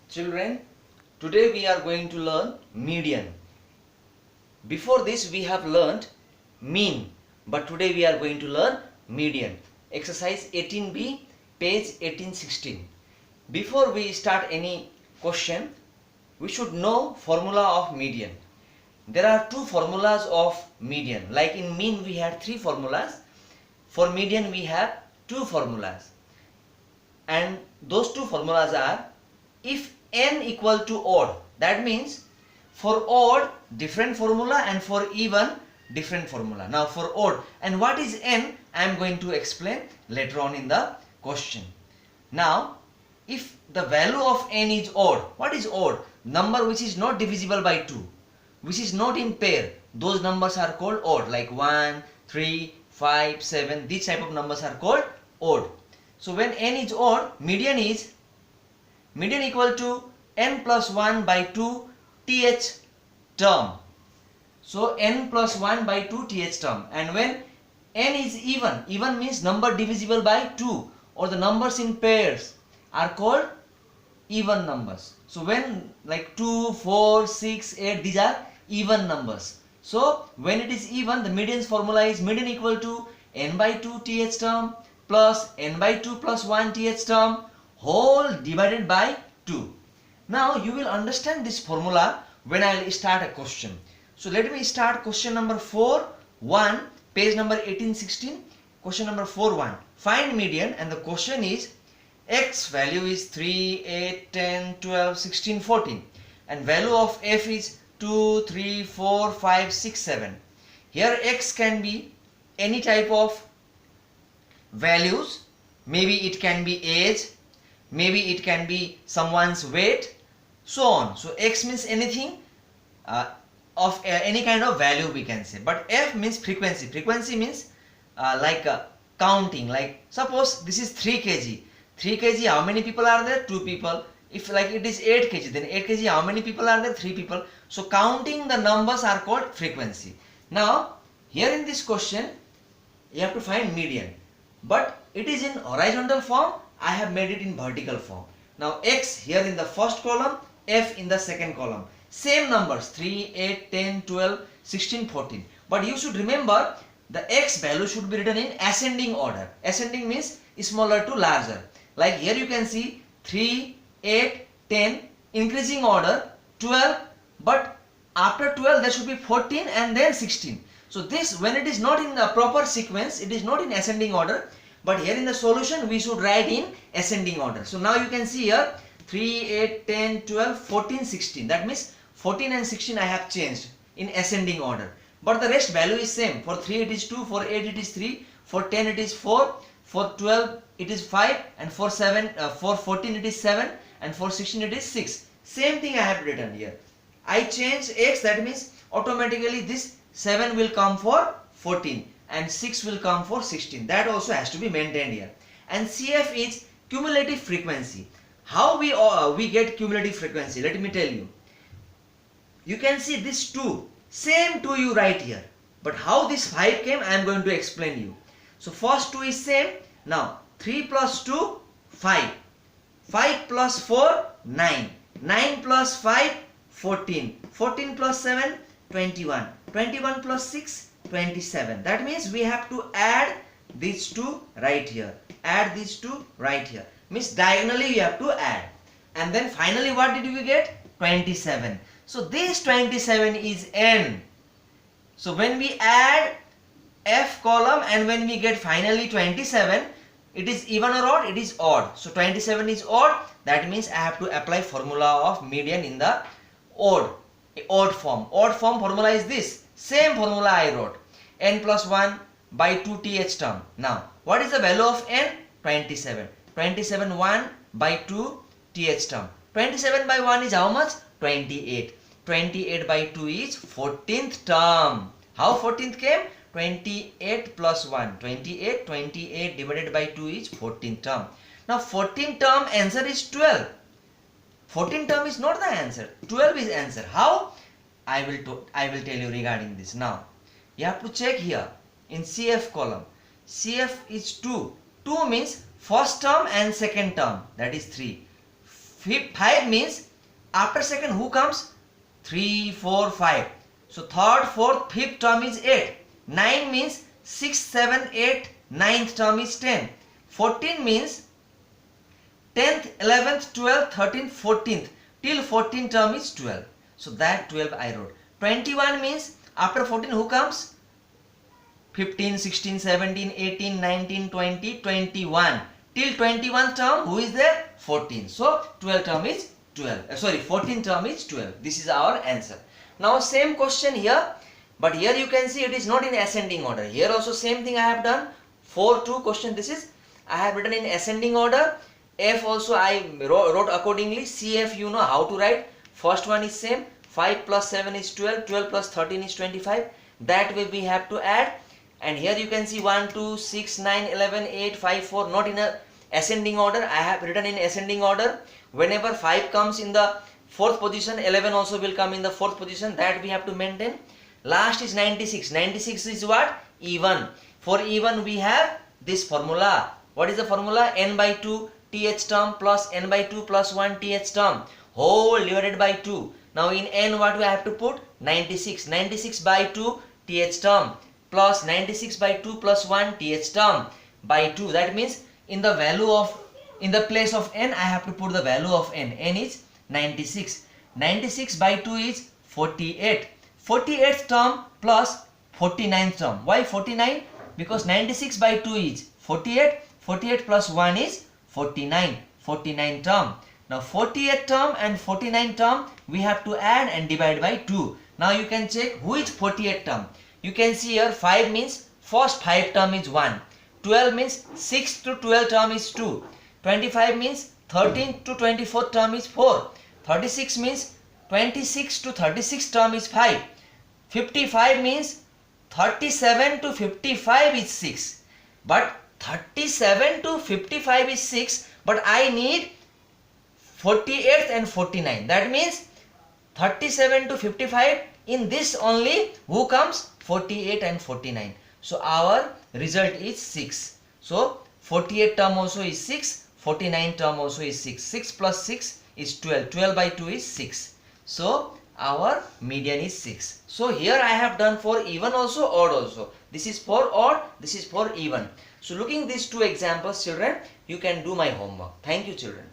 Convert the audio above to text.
Children, today we are going to learn median. Before this we have learned mean, but today we are going to learn median. Exercise 18b, page 1816. Before we start any question, we should know formula of median. There are two formulas of median. Like in mean we had three formulas. For median we have two formulas. And those two formulas are, if n equal to odd, that means for odd different formula and for even different formula. Now for odd, and what is n, I am going to explain later on in the question. Now if the value of n is odd, what is odd? Number which is not divisible by 2, which is not in pair, those numbers are called odd, like 1, 3, 5, 7, these type of numbers are called odd. So when n is odd, median equal to n plus 1 by 2 th term. So n plus 1 by 2 th term. And when n is even means number divisible by 2 or the numbers in pairs are called even numbers. So when like 2, 4, 6, 8, these are even numbers. So when it is even, the median's formula is median equal to n by 2 th term plus n by 2 plus 1 th term whole divided by 2. Now you will understand this formula when I will start a question. So let me start question number 4.1, page number 1816. Question number 4.1. Find median, and the question is x value is 3, 8, 10, 12, 16, 14 and value of f is 2, 3, 4, 5, 6, 7. Here x can be any type of values. Maybe it can be age, maybe it can be someone's weight, so on. So x means anything of any kind of value we can say. But f means frequency. Frequency means counting. Like suppose this is 3 kg. 3 kg, how many people are there? 2 people. If like it is 8 kg, then 8 kg, how many people are there? 3 people. So counting the numbers are called frequency. Now here in this question you have to find median, but it is in horizontal form. I have made it in vertical form. Now x here in the first column, f in the second column. Same numbers 3, 8, 10, 12, 16, 14. But you should remember the x value should be written in ascending order. Ascending means smaller to larger. Like here you can see 3, 8, 10, increasing order, 12, but after 12 there should be 14 and then 16. So this, when it is not in the proper sequence, it is not in ascending order, but here in the solution we should write in ascending order. So now you can see here 3, 8, 10, 12, 14, 16. That means 14 and 16 I have changed in ascending order. But the rest value is same. For 3 it is 2, for 8 it is 3, for 10 it is 4, for 12 it is 5, and for 14 it is 7, and for 16 it is 6. Same thing I have written here. I change x, that means automatically this 7 will come for 14 and 6 will come for 16. That also has to be maintained here. And CF is cumulative frequency. How we get cumulative frequency? Let me tell you. You can see this 2, same 2 you write here. But how this 5 came, I am going to explain you. So first 2 is same. Now 3 plus 2, 5. 5 plus 4, 9. 9 plus 5, 14. 14 plus 7, 21. 21 plus 6, 27. That means we have to add these two right here. Add these two right here. Means diagonally you have to add. And then finally what did we get? 27. So this 27 is n. So when we add f column and when we get finally 27, it is even or odd? It is odd. So 27 is odd. That means I have to apply formula of median in the odd form. Odd form formula is this. Same formula I wrote. N plus 1 by 2 th term. Now what is the value of n? 27. 27 1 by 2 th term. 27 by 1 is how much? 28. 28 by 2 is 14th term. How 14th came? 28 plus 1. 28. 28 divided by 2 is 14th term. Now 14th term answer is 12. 14th term is not the answer. 12 is answer. How? I will tell you regarding this. Now you have to check here in CF column. CF is 2. 2 means first term and second term, that is 3. 5 means after second who comes? 3, 4, 5. So third, fourth, fifth term is 8. 9 means 6, 7, 8. Ninth term is 10. 14 means 10th, 11th, 12th, 13th, 14th. Till 14 term is 12. So that 12 I wrote. 21 means after 14 who comes? 15, 16, 17, 18, 19, 20, 21. Till 21st term who is there? 14. So 12 term is 12. 14 term is 12. This is our answer. Now same question here, but here you can see it is not in ascending order. Here also same thing I have done. 4-2 question. This is I have written in ascending order. F also I wrote accordingly. CF you know how to write. First one is same. 5 plus 7 is 12. 12 plus 13 is 25. That way we have to add. And here you can see 1, 2, 6, 9, 11, 8, 5, 4. Not in a ascending order. I have written in ascending order. Whenever 5 comes in the fourth position, 11 also will come in the fourth position. That we have to maintain. Last is 96. 96 is what? Even. For even we have this formula. What is the formula? N by 2 th term plus n by 2 plus 1 th term whole divided by 2. Now in n what we have to put? 96. 96 by 2 th term plus 96 by 2 plus 1 th term by 2. That means in the place of n I have to put the value of n. N is 96. 96 by 2 is 48. 48th term plus 49th term. Why 49? Because 96 by 2 is 48. 48 plus 1 is 49. 49 term. Now 48th term and 49th term we have to add and divide by 2. Now you can check who is 48th term. You can see here 5 means first 5 term is 1. 12 means 6 to 12 term is 2. 25 means 13 to 24 term is 4. 36 means 26 to 36 term is 5. 55 means 37 to 55 is 6. But 37 to 55 is 6. But I need 48th and 49. That means 37 to 55. In this only who comes? 48 and 49. So our result is 6. So 48 term also is 6. 49 term also is 6. 6 plus 6 is 12. 12 by 2 is 6. So our median is 6. So here I have done for even also, odd also. This is for odd, this is for even. So looking these two examples, children, you can do my homework. Thank you, children.